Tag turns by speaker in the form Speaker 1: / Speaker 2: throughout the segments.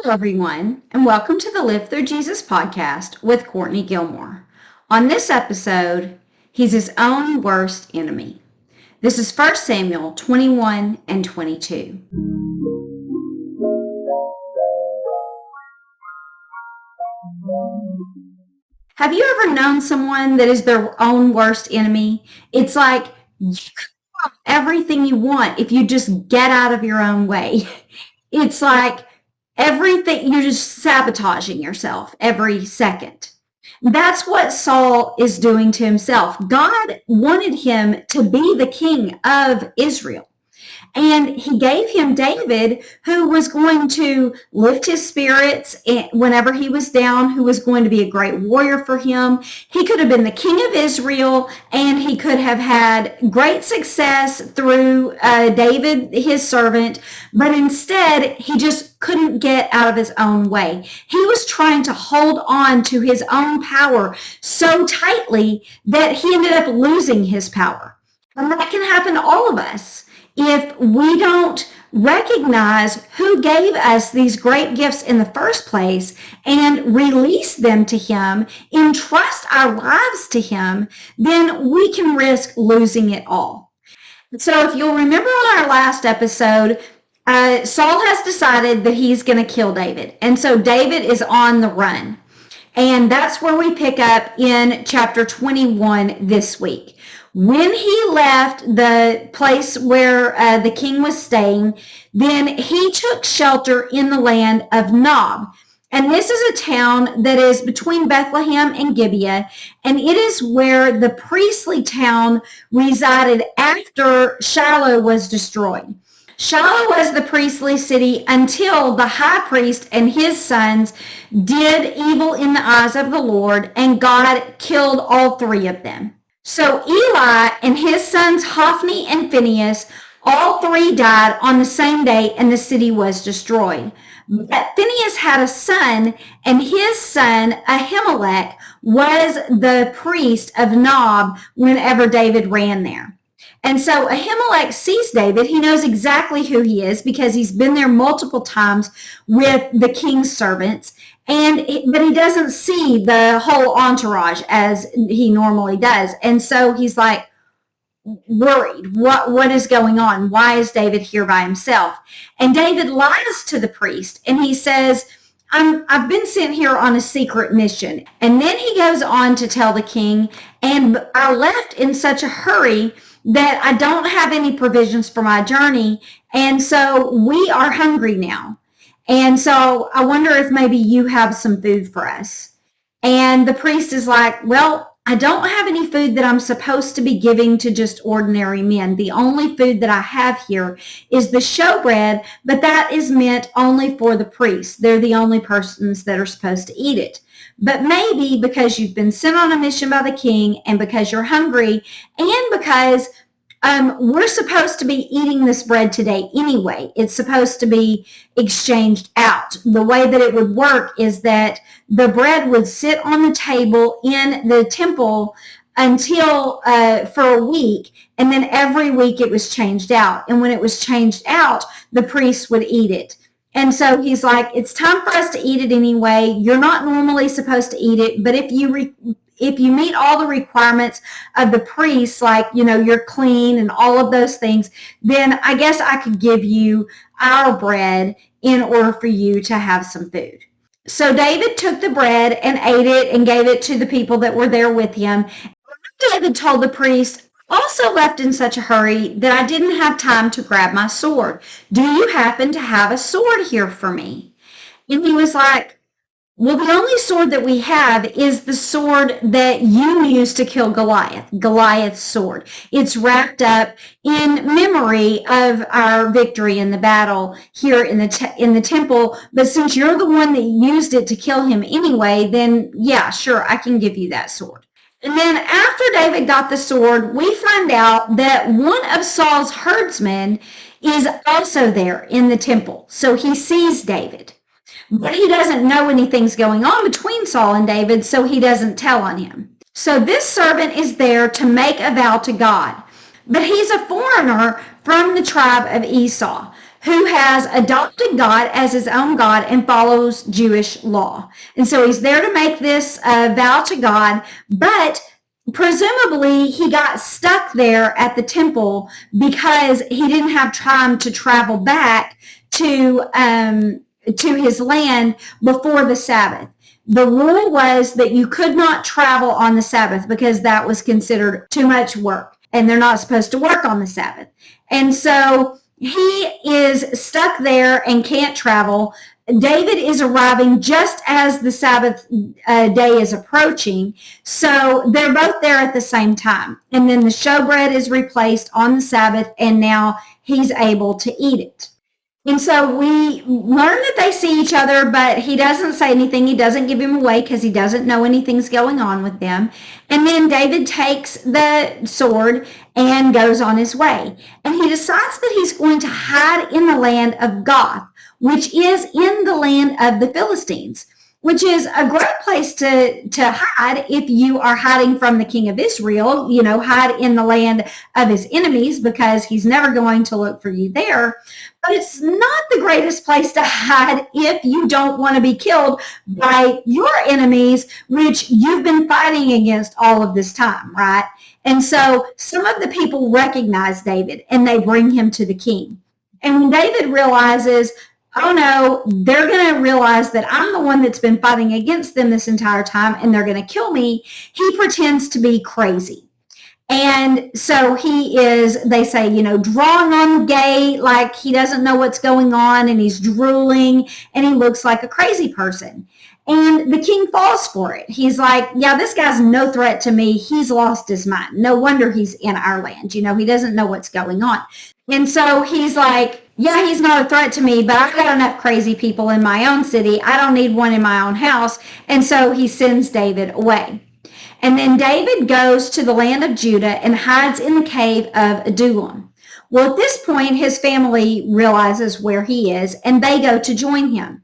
Speaker 1: Hello, everyone, and welcome to the Live Through Jesus podcast with Courtney Gilmore. On this episode, he's his own worst enemy. This is 1 Samuel 21 and 22. Have you ever known someone that is their own worst enemy? It's like you can have everything you want if you just get out of your own way. It's like everything, you're just sabotaging yourself every second. That's what Saul is doing to himself. God wanted him to be the king of Israel. And he gave him David, who was going to lift his spirits whenever he was down, who was going to be a great warrior for him. He could have been the king of Israel, and he could have had great success through David, his servant. But instead, he just couldn't get out of his own way. He was trying to hold on to his own power so tightly that he ended up losing his power. And that can happen to all of us if we don't recognize who gave us these great gifts in the first place and release them to him, entrust our lives to him, then we can risk losing it all. So if you'll remember on our last episode, Saul has decided that he's going to kill David. And so David is on the run. And that's where we pick up in chapter 21 this week. When he left the place where the king was staying, then he took shelter in the land of Nob. And this is a town that is between Bethlehem and Gibeah, and it is where the priestly town resided after Shiloh was destroyed. Shiloh was the priestly city until the high priest and his sons did evil in the eyes of the Lord, and God killed all three of them. So Eli and his sons Hophni and Phinehas, all three died on the same day, and the city was destroyed. But Phinehas had a son, and his son Ahimelech was the priest of Nob whenever David ran there. And so Ahimelech sees David. He knows exactly who he is because he's been there multiple times with the king's servants. But he doesn't see the whole entourage as he normally does. And so he's like worried. What is going on? Why is David here by himself? And David lies to the priest and he says, I've been sent here on a secret mission. And then he goes on to tell the king, and I left in such a hurry that I don't have any provisions for my journey. And so we are hungry now. And so I wonder if maybe you have some food for us. And the priest is like, well, I don't have any food that I'm supposed to be giving to just ordinary men. The only food that I have here is the showbread, but that is meant only for the priests. They're the only persons that are supposed to eat it. But maybe because you've been sent on a mission by the king, and because you're hungry, and because we're supposed to be eating this bread today anyway. It's supposed to be exchanged out. The way that it would work is that the bread would sit on the table in the temple until for a week, and then every week it was changed out. And when it was changed out, the priest would eat it. And so he's like, it's time for us to eat it anyway. You're not normally supposed to eat it, but if you meet all the requirements of the priest, like, you're clean and all of those things, then I guess I could give you our bread in order for you to have some food. So David took the bread and ate it and gave it to the people that were there with him. David told the priest, also left in such a hurry that I didn't have time to grab my sword. Do you happen to have a sword here for me? And he was like, well, the only sword that we have is the sword that you used to kill Goliath, Goliath's sword. It's wrapped up in memory of our victory in the battle here in the temple. But since you're the one that used it to kill him anyway, then yeah, sure, I can give you that sword. And then after David got the sword, we find out that one of Saul's herdsmen is also there in the temple. So he sees David. But he doesn't know anything's going on between Saul and David, so he doesn't tell on him. So this servant is there to make a vow to God. But he's a foreigner from the tribe of Esau. who has adopted God as his own God and follows Jewish law. And so he's there to make this vow to God, but presumably he got stuck there at the temple because he didn't have time to travel back to his land before the Sabbath. The rule was that you could not travel on the Sabbath because that was considered too much work, and they're not supposed to work on the Sabbath. And so he is stuck there and can't travel. David is arriving just as the Sabbath day is approaching. So they're both there at the same time. And then the showbread is replaced on the Sabbath, and now he's able to eat it. And so we learn that they see each other, but he doesn't say anything. He doesn't give him away because he doesn't know anything's going on with them. And then David takes the sword and goes on his way. And he decides that he's going to hide in the land of Goth, which is in the land of the Philistines, which is a great place to hide if you are hiding from the king of Israel. Hide in the land of his enemies because he's never going to look for you there. But it's not the greatest place to hide if you don't want to be killed by your enemies, which you've been fighting against all of this time, right? And so some of the people recognize David and they bring him to the king. And when David realizes, oh no, they're going to realize that I'm the one that's been fighting against them this entire time and they're going to kill me, he pretends to be crazy. And so he is, they say, drawing on the gate like he doesn't know what's going on, and he's drooling and he looks like a crazy person. And the king falls for it. He's like, yeah, this guy's no threat to me. He's lost his mind. No wonder he's in our land. He doesn't know what's going on. And so he's like, yeah, he's not a threat to me, but I've got enough crazy people in my own city. I don't need one in my own house. And so he sends David away. And then David goes to the land of Judah and hides in the cave of Adullam. Well, at this point, his family realizes where he is, and they go to join him.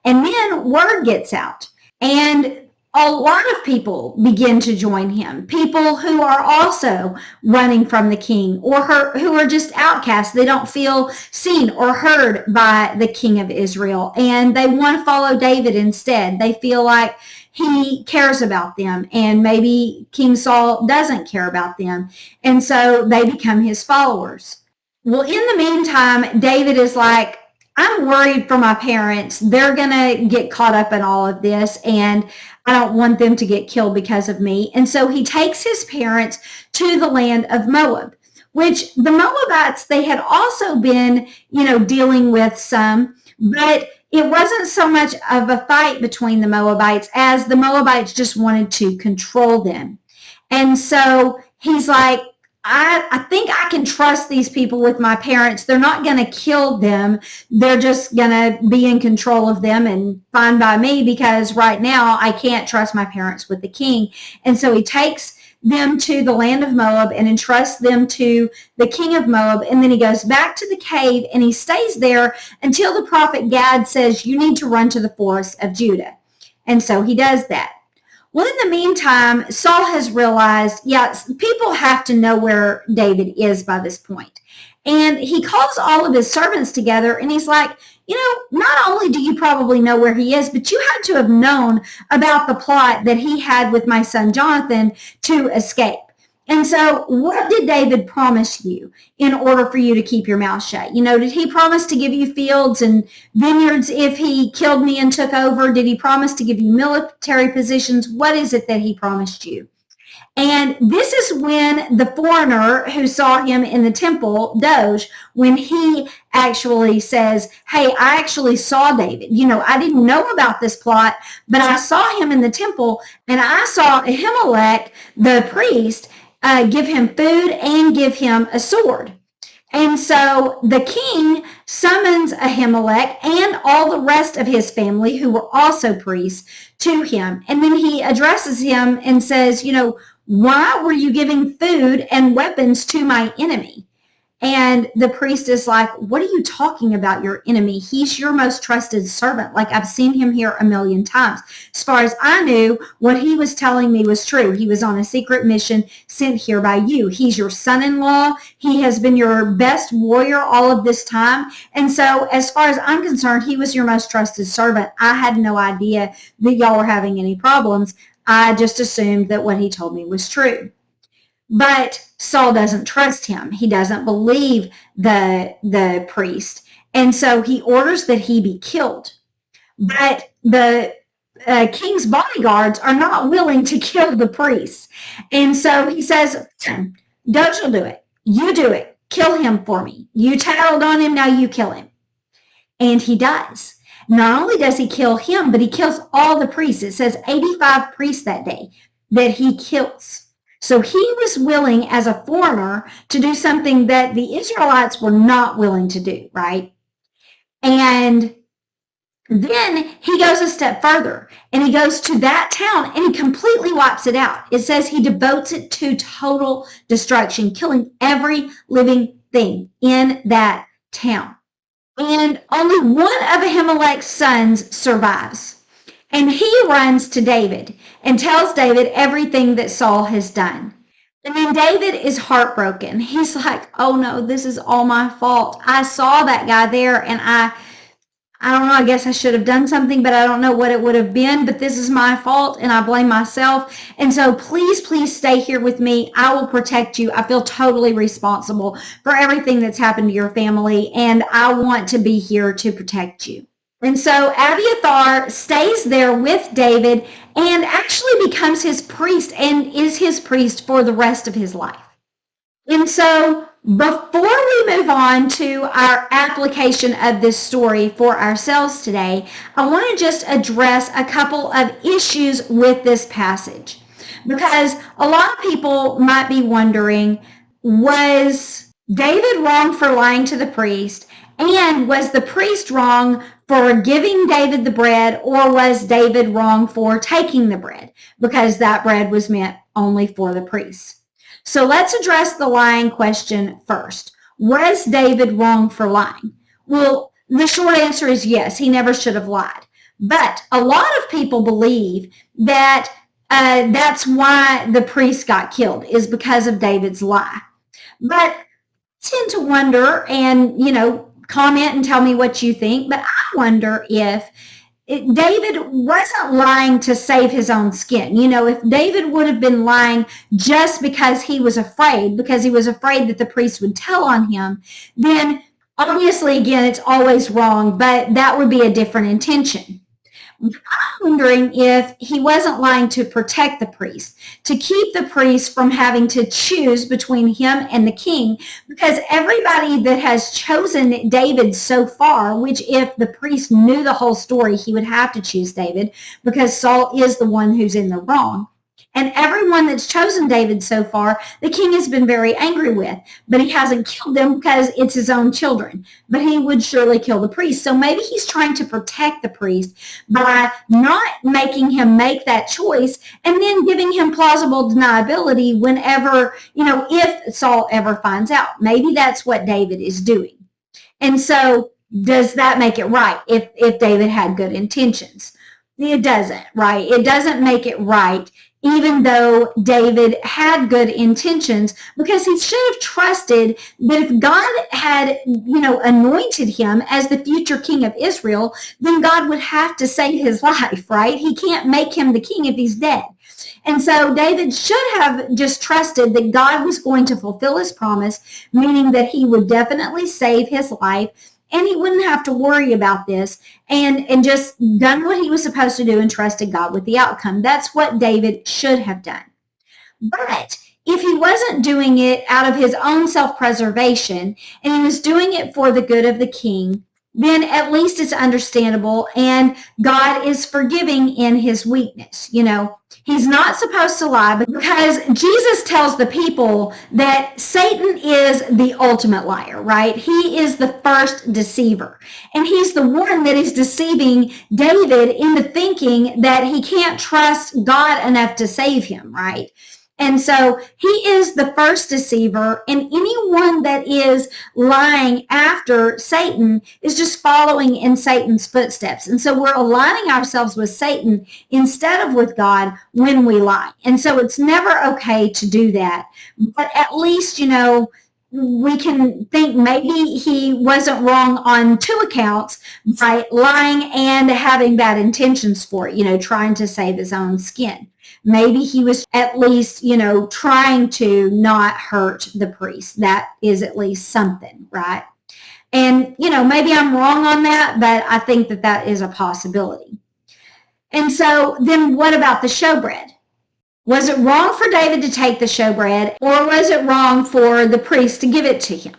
Speaker 1: And then word gets out, and a lot of people begin to join him. People who are also running from the king, or who are just outcasts. They don't feel seen or heard by the king of Israel, and they want to follow David instead. They feel like he cares about them, and maybe King Saul doesn't care about them, and so they become his followers. Well, in the meantime, David is like, I'm worried for my parents. They're going to get caught up in all of this, and I don't want them to get killed because of me. And so he takes his parents to the land of Moab, which the Moabites, they had also been, dealing with some, but it wasn't so much of a fight between the Moabites as the Moabites just wanted to control them. And so he's like, I think I can trust these people with my parents. They're not going to kill them. They're just going to be in control of them and fine by me, because right now I can't trust my parents with the king. And so he takes them to the land of Moab and entrusts them to the king of Moab. And then he goes back to the cave and he stays there until the prophet Gad says, you need to run to the forest of Judah. And so he does that. Well, in the meantime, Saul has realized, people have to know where David is by this point. And he calls all of his servants together and he's like, not only do you probably know where he is, but you had to have known about the plot that he had with my son Jonathan to escape. And so what did David promise you in order for you to keep your mouth shut? Did he promise to give you fields and vineyards if he killed me and took over? Did he promise to give you military positions? What is it that he promised you? And this is when the foreigner who saw him in the temple, Doge, when he actually says, hey, I actually saw David. I didn't know about this plot, but I saw him in the temple, and I saw Ahimelech, the priest, give him food and give him a sword. And so the king summons Ahimelech and all the rest of his family, who were also priests, to him. And then he addresses him and says, why were you giving food and weapons to my enemy? And the priest is like, what are you talking about, your enemy? He's your most trusted servant. Like, I've seen him here a million times. As far as I knew, what he was telling me was true. He was on a secret mission sent here by you. He's your son-in-law. He has been your best warrior all of this time. And so as far as I'm concerned, he was your most trusted servant. I had no idea that y'all were having any problems. I just assumed that what he told me was true. But Saul doesn't trust him. He doesn't believe the priest. And so he orders that he be killed. But the king's bodyguards are not willing to kill the priest. And so he says, don't you do it. You do it. Kill him for me. You tattled on him, now you kill him. And he does. Not only does he kill him, but he kills all the priests. It says 85 priests that day that he kills. So he was willing as a foreigner to do something that the Israelites were not willing to do, right? And then he goes a step further and he goes to that town and he completely wipes it out. It says he devotes it to total destruction, killing every living thing in that town. And only one of Ahimelech's sons survives. And he runs to David and tells David everything that Saul has done. And then David is heartbroken. He's like, oh no, this is all my fault. I saw that guy there and I don't know, I guess I should have done something, but I don't know what it would have been, but this is my fault and I blame myself. And so please stay here with me. I will protect you. I feel totally responsible for everything that's happened to your family and I want to be here to protect you. And so Abiathar stays there with David and actually becomes his priest and is his priest for the rest of his life. And so before we move on to our application of this story for ourselves today, I want to just address a couple of issues with this passage. Because a lot of people might be wondering, was David wrong for lying to the priest? And was the priest wrong for giving David the bread, or was David wrong for taking the bread? Because that bread was meant only for the priest. So let's address the lying question first. Was David wrong for lying? Well, the short answer is yes, he never should have lied. But a lot of people believe that that's why the priest got killed, is because of David's lie. But I tend to wonder, and comment and tell me what you think, but I wonder if David wasn't lying to save his own skin. If David would have been lying just because he was afraid that the priest would tell on him, then obviously, again, it's always wrong, but that would be a different intention. I'm wondering if he wasn't lying to protect the priest, to keep the priest from having to choose between him and the king, because everybody that has chosen David so far, which if the priest knew the whole story, he would have to choose David because Saul is the one who's in the wrong. And everyone that's chosen David so far, the king has been very angry with, but he hasn't killed them because it's his own children. But he would surely kill the priest. So maybe he's trying to protect the priest by not making him make that choice and then giving him plausible deniability whenever, if Saul ever finds out. Maybe that's what David is doing. And so does that make it right if David had good intentions? It doesn't, right? It doesn't make it right, even though David had good intentions, because he should have trusted that if God had, anointed him as the future king of Israel, then God would have to save his life, right? He can't make him the king if he's dead. And so David should have just trusted that God was going to fulfill his promise, meaning that he would definitely save his life, and he wouldn't have to worry about this, and just done what he was supposed to do and trusted God with the outcome. That's what David should have done. But if he wasn't doing it out of his own self-preservation and he was doing it for the good of the king, then at least it's understandable, and God is forgiving in his weakness. He's not supposed to lie because Jesus tells the people that Satan is the ultimate liar, right? He is the first deceiver, and he's the one that is deceiving David into thinking that he can't trust God enough to save him, right? And so he is the first deceiver, and anyone that is lying after Satan is just following in Satan's footsteps. And so we're aligning ourselves with Satan instead of with God when we lie. And so it's never okay to do that. But at least, we can think maybe he wasn't wrong on two accounts by lying and having bad intentions for it, trying to save his own skin. Maybe he was at least, trying to not hurt the priest. That is at least something, right? And, maybe I'm wrong on that, but I think that that is a possibility. And so then what about the showbread? Was it wrong for David to take the showbread, or was it wrong for the priest to give it to him?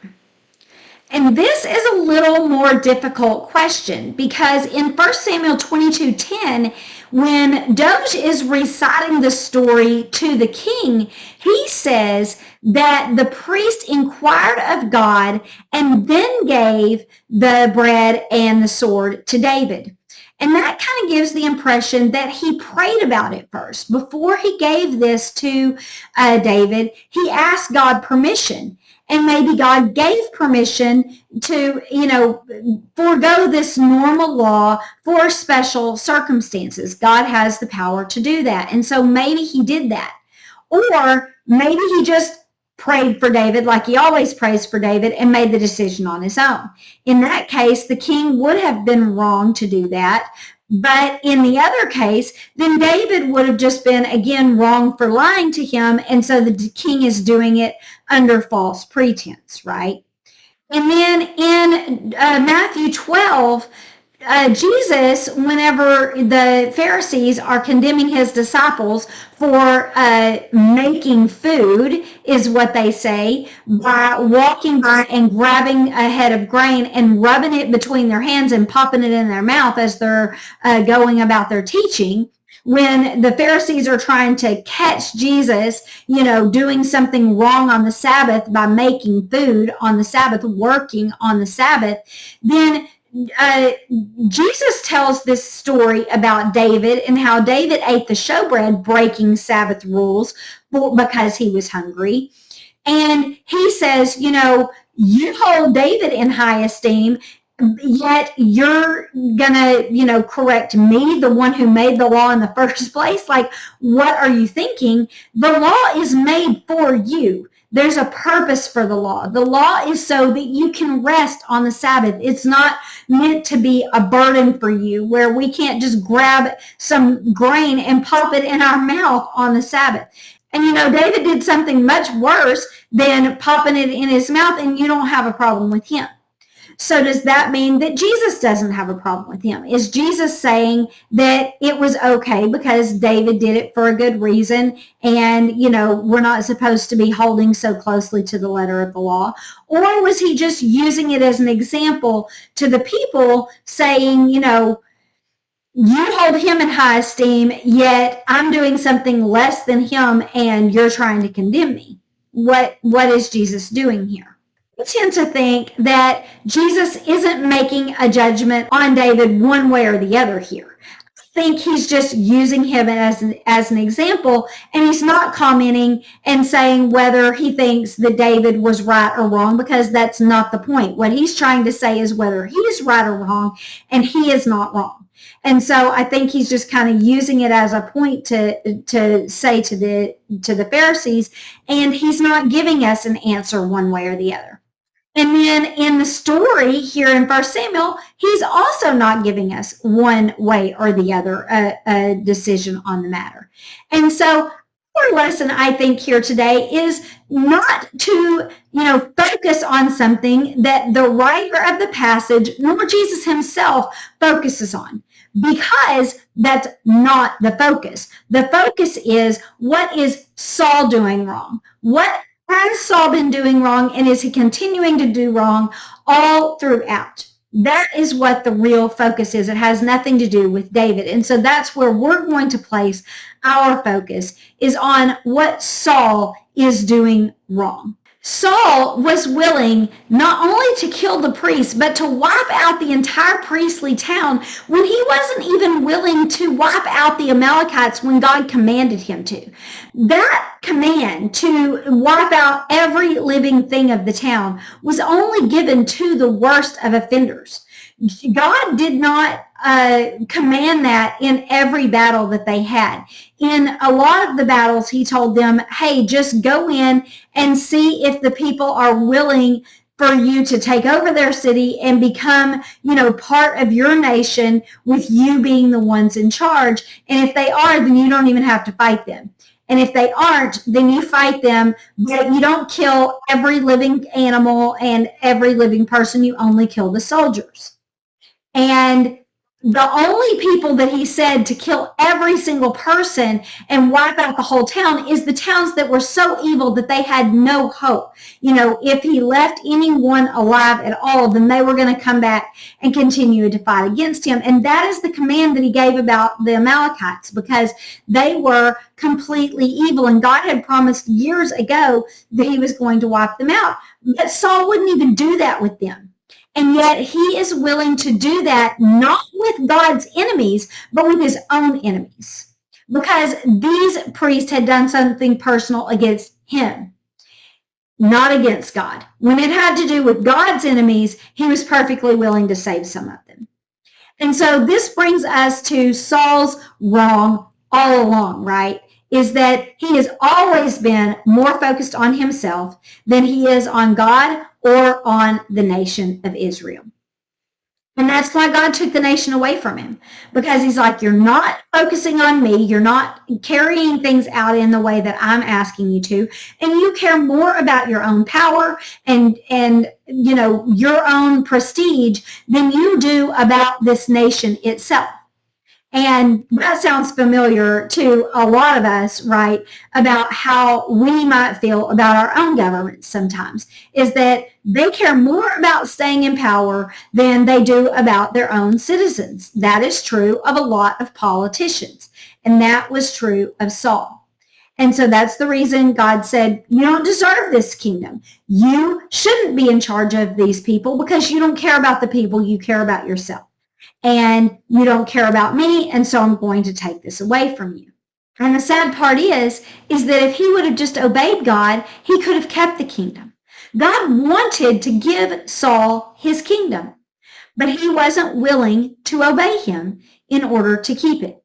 Speaker 1: And this is a little more difficult question, because in 1 Samuel 22:10, when Doge is reciting the story to the king, he says that the priest inquired of God and then gave the bread and the sword to David. And that kind of gives the impression that he prayed about it first. Before he gave this to David, he asked God permission. And maybe God gave permission to, forego this normal law for special circumstances. God has the power to do that. And so maybe he did that. Or maybe he just prayed for David like he always prays for David and made the decision on his own. In that case, the king would have been wrong to do that. But in the other case, then David would have just been, again, wrong for lying to him. And so the king is doing it under false pretense, right? And then in Matthew 12, Jesus, whenever the Pharisees are condemning his disciples for making food, is what they say, by walking by and grabbing a head of grain and rubbing it between their hands and popping it in their mouth as they're going about their teaching. When the Pharisees are trying to catch Jesus, doing something wrong on the Sabbath by making food on the Sabbath, working on the Sabbath, then Jesus tells this story about David and how David ate the showbread, breaking Sabbath rules because he was hungry. And he says, you hold David in high esteem, yet you're gonna, correct me, the one who made the law in the first place. Like, what are you thinking? The law is made for you. There's a purpose for the law. The law is so that you can rest on the Sabbath. It's not meant to be a burden for you where we can't just grab some grain and pop it in our mouth on the Sabbath. And David did something much worse than popping it in his mouth, and you don't have a problem with him. So does that mean that Jesus doesn't have a problem with him? Is Jesus saying that it was okay because David did it for a good reason and, we're not supposed to be holding so closely to the letter of the law? Or was he just using it as an example to the people saying, you hold him in high esteem, yet I'm doing something less than him and you're trying to condemn me? What is Jesus doing here? I tend to think that Jesus isn't making a judgment on David one way or the other here. I think he's just using him as an example, and he's not commenting and saying whether he thinks that David was right or wrong, because that's not the point. What he's trying to say is whether he is right or wrong, and he is not wrong. And so I think he's just kind of using it as a point to say to the Pharisees, and he's not giving us an answer one way or the other. And then in the story here in 1 Samuel, he's also not giving us one way or the other a decision on the matter. And so our lesson, I think, here today is not to, focus on something that the writer of the passage, nor Jesus himself, focuses on, because that's not the focus. The focus is, what is Saul doing wrong? What has Saul been doing wrong, and is he continuing to do wrong all throughout? That is what the real focus is. It has nothing to do with David. And so that's where we're going to place our focus, is on what Saul is doing wrong. Saul was willing not only to kill the priests, but to wipe out the entire priestly town when he wasn't even willing to wipe out the Amalekites when God commanded him to. That command to wipe out every living thing of the town was only given to the worst of offenders. God did not command that in every battle that they had. In a lot of the battles, he told them, hey, just go in and see if the people are willing for you to take over their city and become, part of your nation with you being the ones in charge. And if they are, then you don't even have to fight them. And if they aren't, then you fight them, but you don't kill every living animal and every living person. You only kill the soldiers. And the only people that he said to kill every single person and wipe out the whole town is the towns that were so evil that they had no hope. If he left anyone alive at all, then they were going to come back and continue to fight against him. And that is the command that he gave about the Amalekites, because they were completely evil. And God had promised years ago that he was going to wipe them out. But Saul wouldn't even do that with them. And yet he is willing to do that, not with God's enemies, but with his own enemies, because these priests had done something personal against him, not against God. When it had to do with God's enemies, he was perfectly willing to save some of them. And so this brings us to Saul's wrong all along, right? Is that he has always been more focused on himself than he is on God or on the nation of Israel. And that's why God took the nation away from him, because he's like, you're not focusing on me. You're not carrying things out in the way that I'm asking you to. And you care more about your own power and your own prestige than you do about this nation itself. And that sounds familiar to a lot of us, right, about how we might feel about our own governments sometimes, is that they care more about staying in power than they do about their own citizens. That is true of a lot of politicians, and that was true of Saul. And so that's the reason God said, you don't deserve this kingdom. You shouldn't be in charge of these people because you don't care about the people, you care about yourself. And you don't care about me, and so I'm going to take this away from you. And the sad part is that if he would have just obeyed God, he could have kept the kingdom. God wanted to give Saul his kingdom, but he wasn't willing to obey him in order to keep it.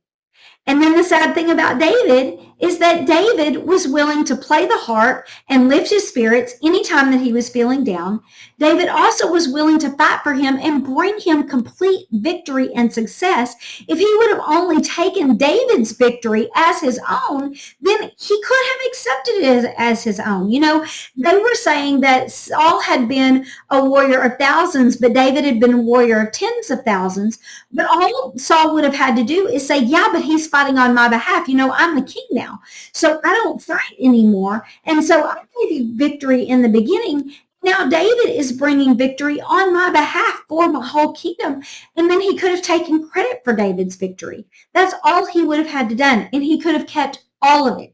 Speaker 1: And then the sad thing about David is that David was willing to play the harp and lift his spirits anytime that he was feeling down. David also was willing to fight for him and bring him complete victory and success. If he would have only taken David's victory as his own, then he could have accepted it as his own. They were saying that Saul had been a warrior of thousands, but David had been a warrior of tens of thousands. But all Saul would have had to do is say, yeah, but he's fighting on my behalf. I'm the king now, so I don't fight anymore. And so I gave you victory in the beginning. Now David is bringing victory on my behalf for my whole kingdom. And then he could have taken credit for David's victory. That's all he would have had to done. And he could have kept all of it.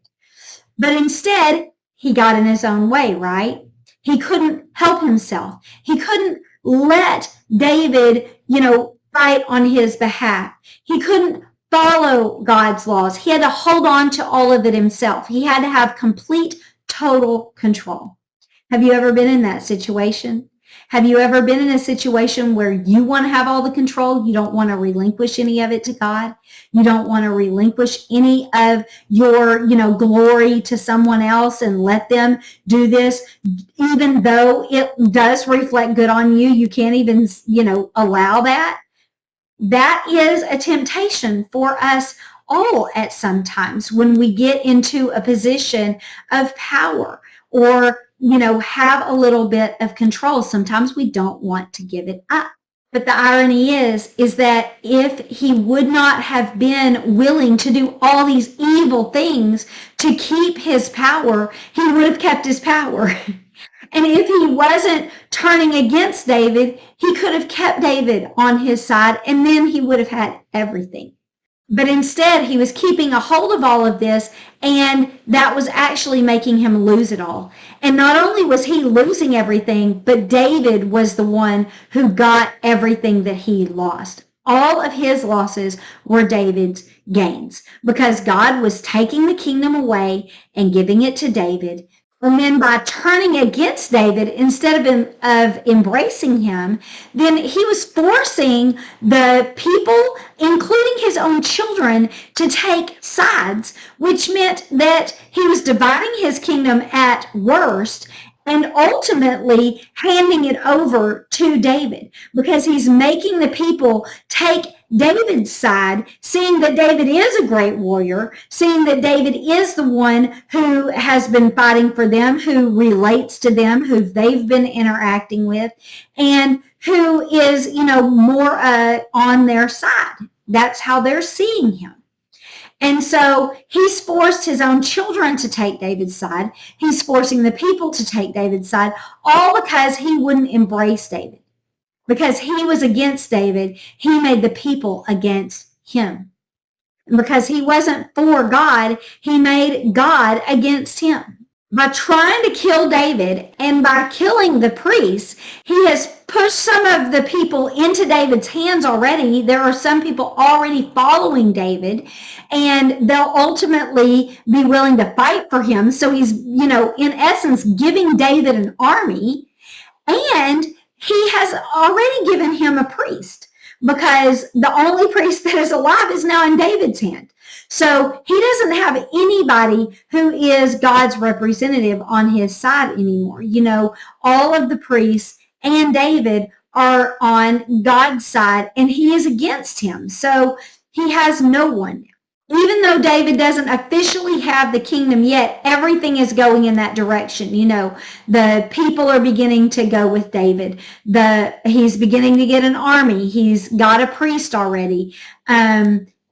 Speaker 1: But instead, he got in his own way, right? He couldn't help himself. He couldn't let David, fight on his behalf. He couldn't follow God's laws. He had to hold on to all of it himself. He had to have complete, total control. Have you ever been in that situation? Have you ever been in a situation where you want to have all the control? You don't want to relinquish any of it to God. You don't want to relinquish any of your, glory to someone else and let them do this, even though it does reflect good on you. You can't even, allow that. That is a temptation for us all at some times when we get into a position of power or, have a little bit of control. Sometimes we don't want to give it up. But the irony is that if he would not have been willing to do all these evil things to keep his power, he would have kept his power. And if he wasn't turning against David, he could have kept David on his side, and then he would have had everything. But instead, he was keeping a hold of all of this, and that was actually making him lose it all. And not only was he losing everything, but David was the one who got everything that he lost. All of his losses were David's gains because God was taking the kingdom away and giving it to David. And then by turning against David, instead of embracing him, then he was forcing the people, including his own children, to take sides, which meant that he was dividing his kingdom at worst and ultimately handing it over to David because he's making the people take David's side, seeing that David is a great warrior, seeing that David is the one who has been fighting for them, who relates to them, who they've been interacting with, and who is, more on their side. That's how they're seeing him. And so he's forced his own children to take David's side. He's forcing the people to take David's side, all because he wouldn't embrace David. Because he was against David, he made the people against him. And because he wasn't for God, he made God against him. By trying to kill David and by killing the priests, he has pushed some of the people into David's hands already. There are some people already following David, and they'll ultimately be willing to fight for him. So he's, in essence, giving David an army, and he has already given him a priest because the only priest that is alive is now in David's hand. So he doesn't have anybody who is God's representative on his side anymore. All of the priests and David are on God's side, and he is against him. So he has no one. Even though David doesn't officially have the kingdom yet, everything is going in that direction. The people are beginning to go with David. He's beginning to get an army. He's got a priest already.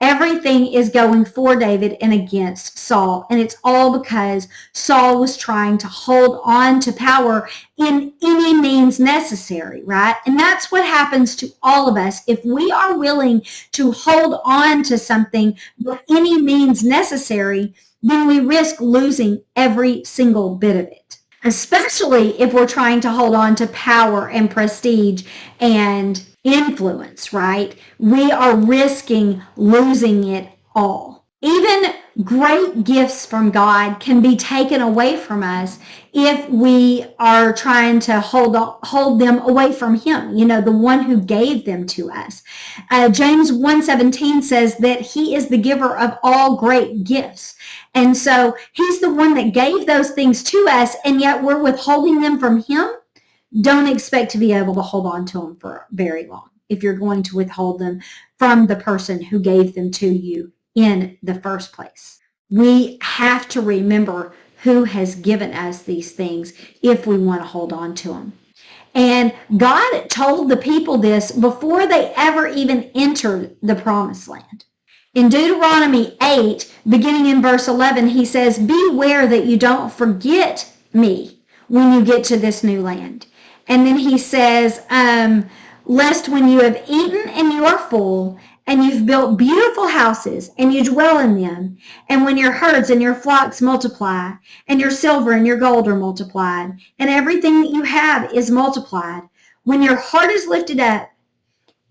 Speaker 1: Everything is going for David and against Saul. And it's all because Saul was trying to hold on to power in any means necessary, right? And that's what happens to all of us. If we are willing to hold on to something by any means necessary, then we risk losing every single bit of it. Especially if we're trying to hold on to power and prestige and influence, right? We are risking losing it all. Even great gifts from God can be taken away from us if we are trying to hold them away from him, the one who gave them to us. James 1:17 says that he is the giver of all great gifts. And so he's the one that gave those things to us, and yet we're withholding them from him. Don't expect to be able to hold on to them for very long if you're going to withhold them from the person who gave them to you in the first place. We have to remember who has given us these things if we want to hold on to them. And God told the people this before they ever even entered the promised land. In Deuteronomy 8, beginning in verse 11, he says, "Beware that you don't forget me when you get to this new land." And then he says, "Lest when you have eaten and you are full, and you've built beautiful houses, and you dwell in them, and when your herds and your flocks multiply, and your silver and your gold are multiplied, and everything that you have is multiplied, when your heart is lifted up,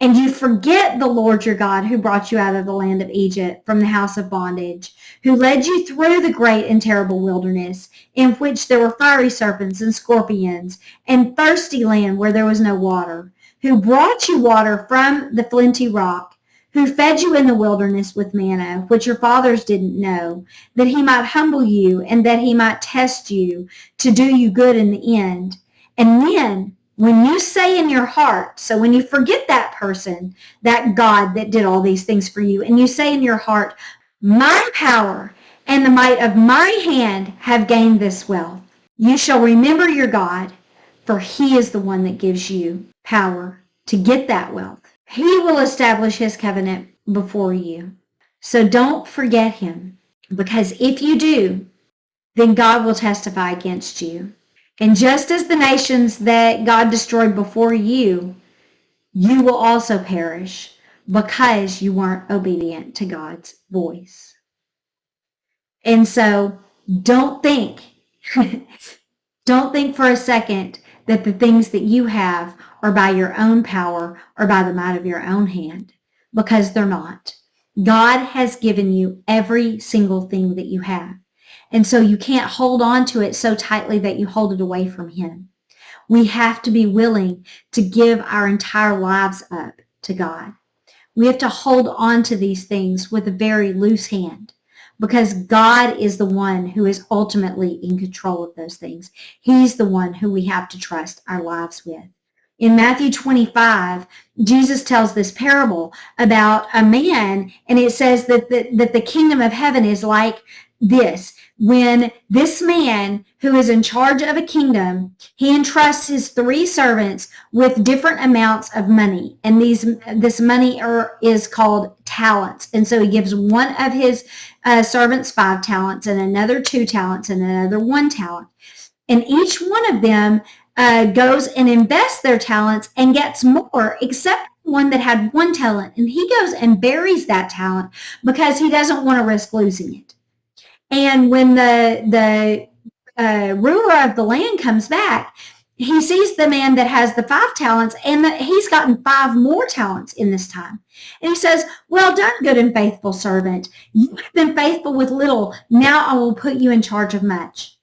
Speaker 1: and you forget the Lord your God who brought you out of the land of Egypt from the house of bondage, who led you through the great and terrible wilderness, in which there were fiery serpents and scorpions, and thirsty land where there was no water, who brought you water from the flinty rock, who fed you in the wilderness with manna, which your fathers didn't know, that he might humble you and that he might test you to do you good in the end. And then when you say in your heart," so when you forget that person, that God that did all these things for you, and you say in your heart, "My power and the might of my hand have gained this wealth," you shall remember your God, for he is the one that gives you power to get that wealth. He will establish his covenant before you. So don't forget him, because if you do, then God will testify against you. And just as the nations that God destroyed before you, you will also perish. because you weren't obedient to God's voice. And so don't think, don't think for a second that the things that you have are by your own power or by the might of your own hand, because they're not. God has given you every single thing that you have. And so you can't hold on to it so tightly that you hold it away from him. We have to be willing to give our entire lives up to God. We have to hold on to these things with a very loose hand, because God is the one who is ultimately in control of those things. He's the one who we have to trust our lives with. In Matthew 25, Jesus tells this parable about a man, and it says that the kingdom of heaven is like this. When this man who is in charge of a kingdom, he entrusts his 3 servants with different amounts of money. And this money is called talents. And so he gives one of his servants 5 talents, and another 2 talents, and another 1 talent. And each one of them goes and invests their talents and gets more, except one that had 1 talent. And he goes and buries that talent because he doesn't want to risk losing it. And when the ruler of the land comes back, he sees the man that has the 5 talents, and that he's gotten 5 more talents in this time. And he says, well done, good and faithful servant. You've been faithful with little. Now I will put you in charge of much.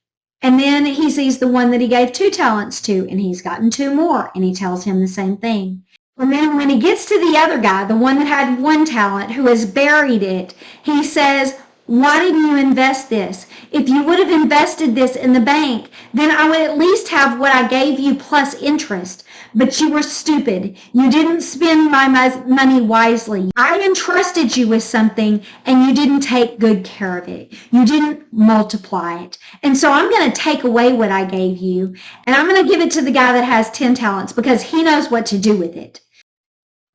Speaker 1: And then he sees the one that he gave 2 talents to, and he's gotten 2 more, and he tells him the same thing. And then when he gets to the other guy, the one that had 1 talent, who has buried it, he says, why didn't you invest this? If you would have invested this in the bank, then I would at least have what I gave you plus interest. But you were stupid. You didn't spend my money wisely. I entrusted you with something, and you didn't take good care of it. You didn't multiply it. And so I'm going to take away what I gave you, and I'm going to give it to the guy that has 10 talents, because he knows what to do with it.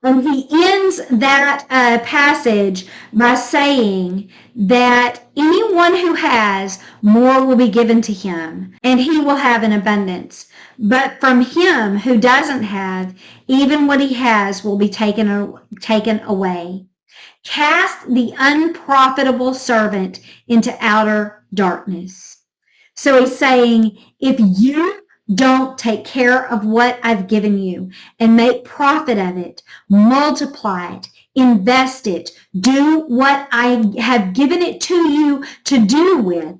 Speaker 1: And he ends that passage by saying that anyone who has, more will be given to him, and he will have an abundance. But from him who doesn't have, even what he has will be taken away. Cast the unprofitable servant into outer darkness. So he's saying, if you don't take care of what I've given you and make profit of it, multiply it, invest it, do what I have given it to you to do with,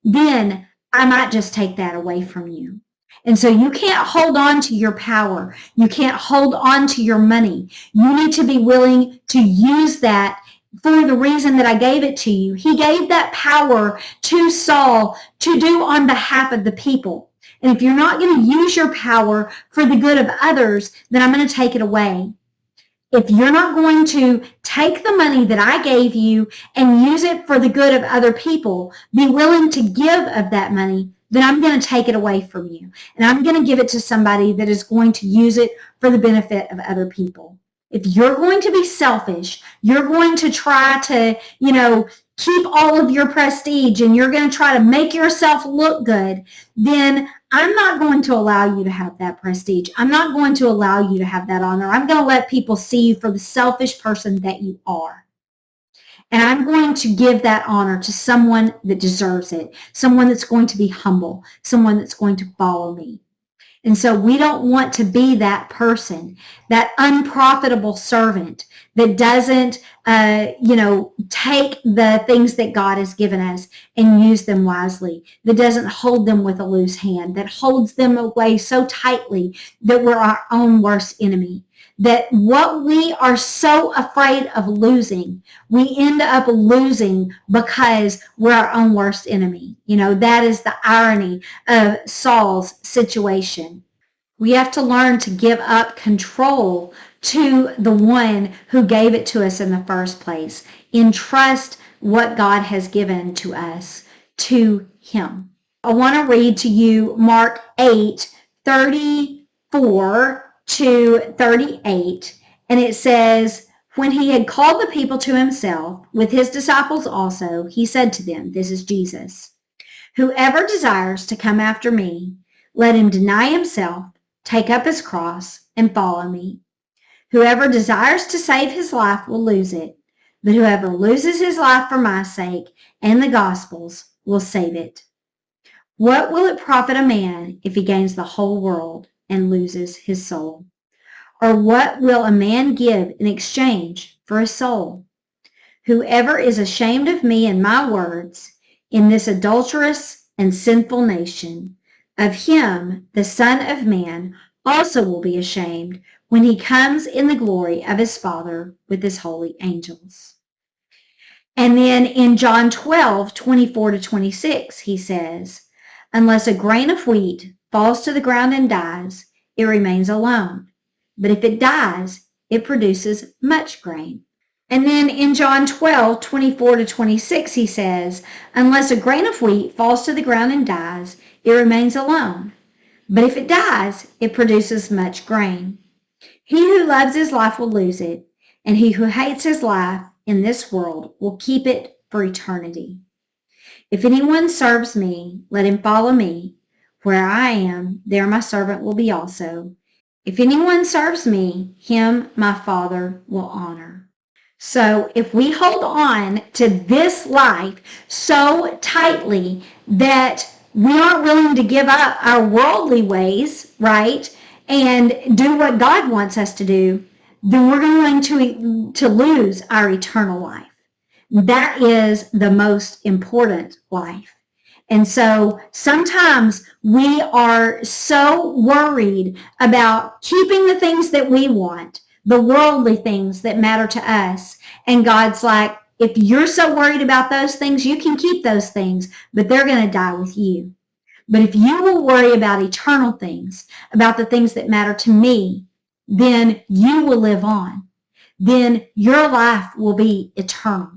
Speaker 1: then I might just take that away from you. And so you can't hold on to your power. You can't hold on to your money. You need to be willing to use that for the reason that I gave it to you. He gave that power to Saul to do on behalf of the people. And if you're not going to use your power for the good of others, then I'm going to take it away. If you're not going to take the money that I gave you and use it for the good of other people, be willing to give of that money, then I'm going to take it away from you. And I'm going to give it to somebody that is going to use it for the benefit of other people. If you're going to be selfish, you're going to try to, keep all of your prestige, and you're going to try to make yourself look good, then I'm not going to allow you to have that prestige. I'm not going to allow you to have that honor. I'm going to let people see you for the selfish person that you are. And I'm going to give that honor to someone that deserves it, someone that's going to be humble, someone that's going to follow me. And so we don't want to be that person, that unprofitable servant that doesn't, take the things that God has given us and use them wisely, that doesn't hold them with a loose hand, that holds them away so tightly that we're our own worst enemy. That what we are so afraid of losing, we end up losing because we're our own worst enemy. That is the irony of Saul's situation. We have to learn to give up control to the one who gave it to us in the first place. Entrust what God has given to us to him. I want to read to you Mark 8:34-38, and it says, when he had called the people to himself, with his disciples also, he said to them, this is Jesus, whoever desires to come after me, let him deny himself, take up his cross, and follow me. Whoever desires to save his life will lose it, but whoever loses his life for my sake and the gospel's will save it. What will it profit a man if he gains the whole world and loses his soul? Or what will a man give in exchange for his soul? Whoever is ashamed of me and my words in this adulterous and sinful nation, of him the Son of Man also will be ashamed when he comes in the glory of his Father with his holy angels. And then in John 12:24-26, he says, unless a grain of wheat falls to the ground and dies, it remains alone. But if it dies, it produces much grain. And then in John 12:24-26, he says, unless a grain of wheat falls to the ground and dies, it remains alone. But if it dies, it produces much grain. He who loves his life will lose it, and he who hates his life in this world will keep it for eternity. If anyone serves me, let him follow me. Where I am, there my servant will be also. If anyone serves me, him my Father will honor. So if we hold on to this life so tightly that we aren't willing to give up our worldly ways, right, and do what God wants us to do, then we're going to lose our eternal life. That is the most important life. And so sometimes we are so worried about keeping the things that we want, the worldly things that matter to us. And God's like, if you're so worried about those things, you can keep those things, but they're going to die with you. But if you will worry about eternal things, about the things that matter to me, then you will live on. Then your life will be eternal.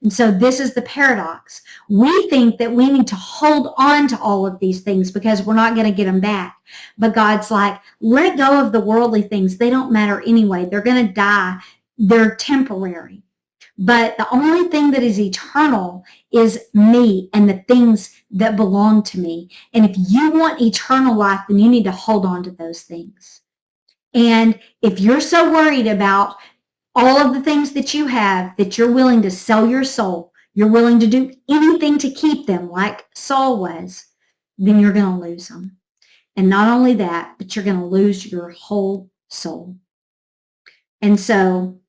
Speaker 1: And so this is the paradox. We think that we need to hold on to all of these things because we're not going to get them back. But God's like, let go of the worldly things. They don't matter anyway. They're going to die. They're temporary. But the only thing that is eternal is me and the things that belong to me. And if you want eternal life, then you need to hold on to those things. And if you're so worried about all of the things that you have, that you're willing to sell your soul, you're willing to do anything to keep them like Saul was, then you're going to lose them. And not only that, but you're going to lose your whole soul. And so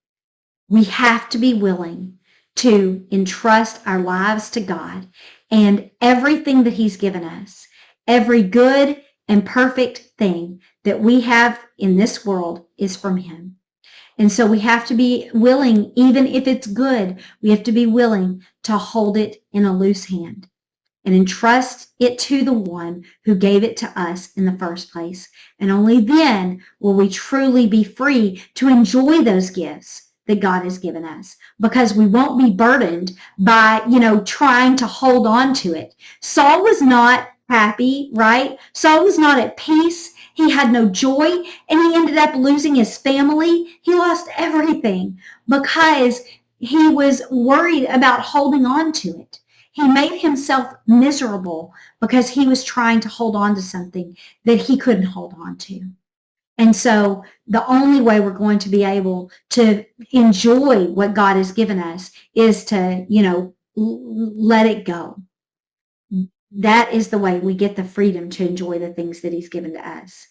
Speaker 1: we have to be willing to entrust our lives to God and everything that he's given us, every good and perfect thing that we have in this world is from him. And so we have to be willing, even if it's good, we have to be willing to hold it in a loose hand and entrust it to the one who gave it to us in the first place. And only then will we truly be free to enjoy those gifts that God has given us, because we won't be burdened by, trying to hold on to it. Saul was not happy, right? Saul was not at peace. He had no joy, and he ended up losing his family. He lost everything because he was worried about holding on to it. He made himself miserable because he was trying to hold on to something that he couldn't hold on to. And so the only way we're going to be able to enjoy what God has given us is to, let it go. That is the way we get the freedom to enjoy the things that he's given to us.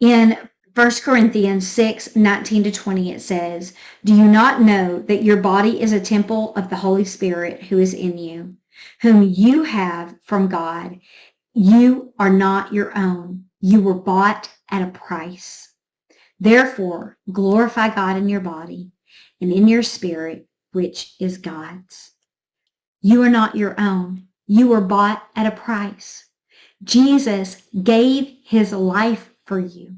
Speaker 1: In 1 Corinthians 6:19-20, it says, do you not know that your body is a temple of the Holy Spirit who is in you, whom you have from God? You are not your own. You were bought at a price. Therefore, glorify God in your body and in your spirit, which is God's. You are not your own. You were bought at a price. Jesus gave his life for you.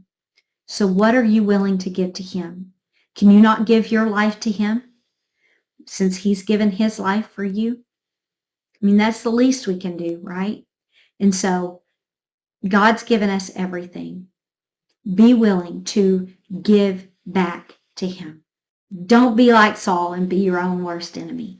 Speaker 1: So what are you willing to give to him? Can you not give your life to him since he's given his life for you? I mean, that's the least we can do, right? And so God's given us everything. Be willing to give back to him. Don't be like Saul and be your own worst enemy.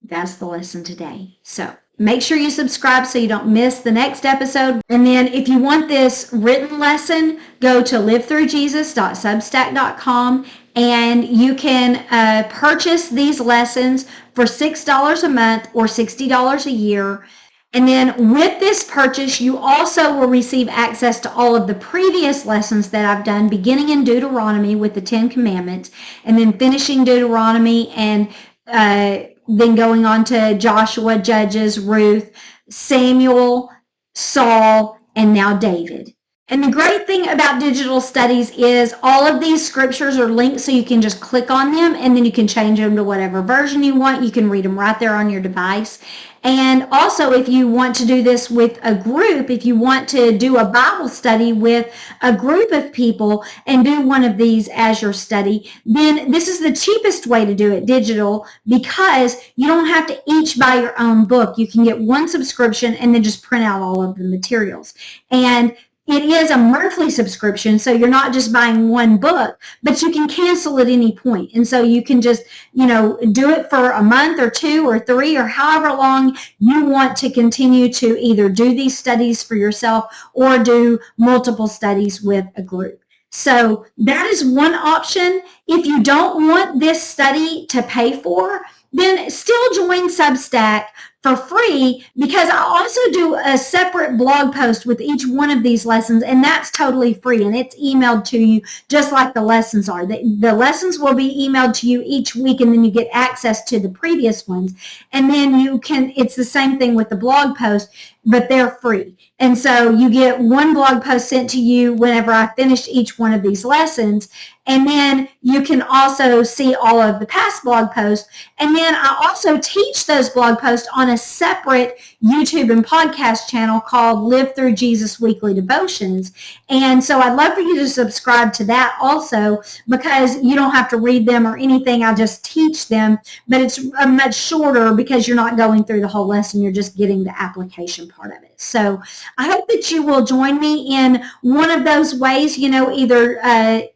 Speaker 1: That's the lesson today. So make sure you subscribe so you don't miss the next episode. And then if you want this written lesson, go to LivethruJesus.substack.com and you can purchase these lessons for $6 a month or $60 a year. And then with this purchase, you also will receive access to all of the previous lessons that I've done, beginning in Deuteronomy with the 10 Commandments, and then finishing Deuteronomy, and then going on to Joshua, Judges, Ruth, Samuel, Saul, and now David. And the great thing about digital studies is all of these scriptures are linked, so you can just click on them and then you can change them to whatever version you want. You can read them right there on your device. And also, if you want to do this with a group, if you want to do a Bible study with a group of people and do one of these as your study, then this is the cheapest way to do it, digital, because you don't have to each buy your own book. You can get one subscription and then just print out all of the materials. And it is a monthly subscription, so you're not just buying one book, but you can cancel at any point. And so you can just, do it for a month or 2 or 3 or however long you want to continue to either do these studies for yourself or do multiple studies with a group. So that is one option. If you don't want this study to pay for, then still join Substack for free, because I also do a separate blog post with each one of these lessons, and that's totally free, and it's emailed to you just like the lessons are. The lessons will be emailed to you each week, and then you get access to the previous ones. And then it's the same thing with the blog post, but they're free. And so you get one blog post sent to you whenever I finish each one of these lessons. And then you can also see all of the past blog posts. And then I also teach those blog posts on a separate YouTube and podcast channel called LivethruJesus Weekly Devotions. And so I'd love for you to subscribe to that also, because you don't have to read them or anything. I just teach them, but it's much shorter because you're not going through the whole lesson. You're just getting the application part of it. So I hope that you will join me in one of those ways, either at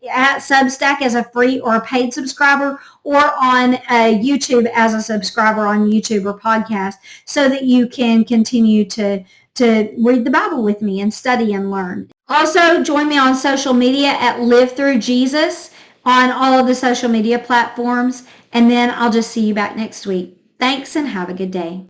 Speaker 1: Substack as a free or a paid subscriber, or on YouTube as a subscriber on YouTube or podcast, so that you can continue to read the Bible with me and study and learn. Also, join me on social media at LivethruJesus on all of the social media platforms, and then I'll just see you back next week. Thanks, and have a good day.